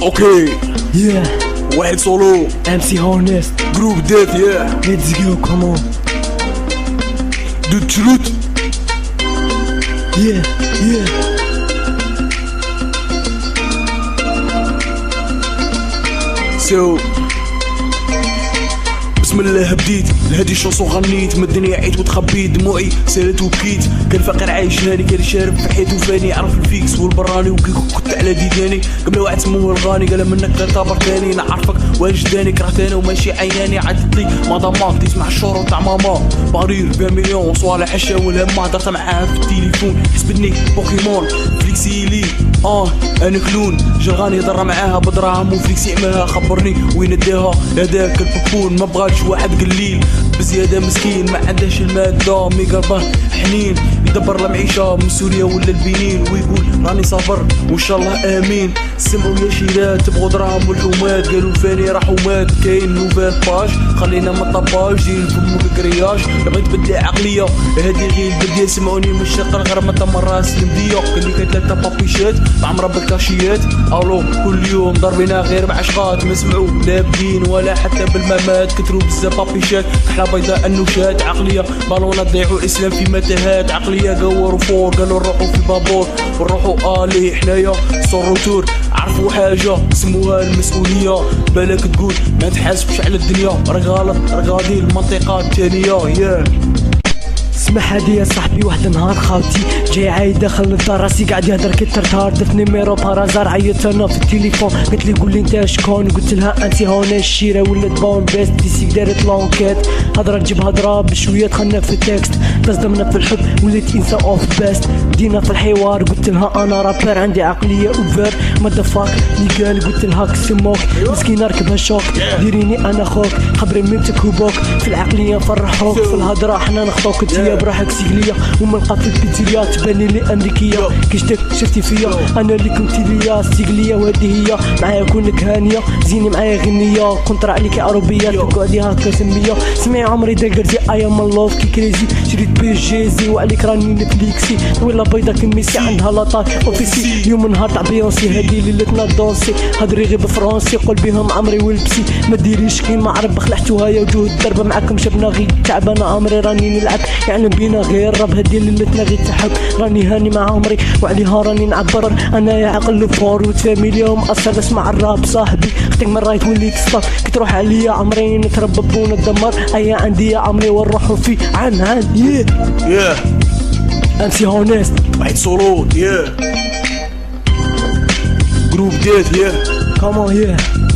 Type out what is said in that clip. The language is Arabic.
اوكي Yeah, واحد سولو MC Honest. جروب ديت يا Let's go, come on. دو تروت Yeah, yeah. سو بسم الله بديت لهادي الشونسون غنيت، من الدنيا عيت وتخبيت، دموعي سالت وبكيت. كان فقير عايش هاني، كان شارب في حياتو فاني، عرف الفيكس والبراني وكنت على ديداني. قبل واحد سموه الغاني قال منك تعتبر تاني، نعرفك واجداني كرهت انا وماشي عيناني. عدت لي مداماك تسمع الشهرة تاع ماما، بارير بها مليون صوالح حشا والهمة، درت معاها في التليفون حسبتني بوكيمون فليكسيلي. انا كلون جرغاني ضر معاها بدراهم وفليكسي عماها، خبرني وين اداها هذاك البوبون، ما بغاتش واحد قليل بزيادة مسكين ما عندهاش المادة، مي قلبه حنين يدبر المعيشة من سوريا ولا البنين، ويقول راني صابر وان شاء الله امين. سمعوا يا شيرات تبغوا دراهم والحومات، قالوا الفاني راح ومات. كاين نوفال باج خلينا من الطباج جيل فمو الكرياج، بغيت تبدلي عقلية هادي غير البدية. سمعوني من الشرق الغرب تم الراس المدية، كان لي كاين 3 بابيشات مع مربى الكاشيات. الو كل يوم ضربينا غير بعشقات، ما سمعوا لا بدين ولا حتى بالممات. كتروا بزاف بابيشات كحلة بيضاء النوشات، عقلية بالونا ضيعوا الاسلام في متاهات. عقلية قوروا فور قالوا نروحوا في البابور ونروحوا الي حنايا سوروتور. عرفوا حاجة سموها المسؤولية، بالك تقول ما تحاسبش على الدنيا، راه غلط راه غادي المنطقة الثانية. ياه اسمح هادي يا صاحبي، واحد نهار خاوتي جاي عايد داخل للدار، راسي قاعد يهدر كيترتار، درت نيميرو بارازار، عيطت انا في التليفون قالت لي قول لي انت شكون، قلت لها انت هون الشيره ولات بون بيست ديسي دارت لونكيت، هضره تجيب هضره بشويه دخلنا في التكست، تصدمنا في الحب وليت انسان اوف بيست، بدينا في الحوار قلت لها انا رابر عندي عقليه اوفر ماذا فاك اللي قال، قلت لها كسموك مسكينه ركبها شوك، ديريني انا خوك خبري ميمتك وبوك، في العقليه نفرحوك في الهضره حنا نخطوك، انت براحك سيكلية ومنلقى في البيتزيريا تباني لي امريكيه، كيشتك شفتي فيا انا اللي كنت ليا سيكلية وهادي هي معايا كونك هانيه، زيني معايا غنيه كونترا عليك عربيه تقعدي هكا سميه، سمعي عمري داكرزي اي ام لوف كي كريزي، شريت بي جي زي وعليك راني نتفليكسي، ولا بيضا كميسي عندها لاطاك اوفيسي، يوم نهار تاع بيونسي هادي ليلتنا دونسي، هضري غير بفرونسي قول بهم عمري ولبسي، ما ديريش كيما عرب خلعتوها يا وجوه الضربه معاكم شبنا غير تعبانه عمري راني نلعب يعني بينا غير راب هادي ليلتنا غير تحب، راني هاني مع عمري وعليها راني نعبر، انا يا عقل فور وتفامي اليوم اصلا اسمع الراب صاحبي، اختك من رايت وليت ستار كي تروح عليا عمري نتربب ونتدمر، ايا عندي يا عمري ونروحو في عن ياه MC Honest واحد سولو ياه جروب ديت ياه come on yeah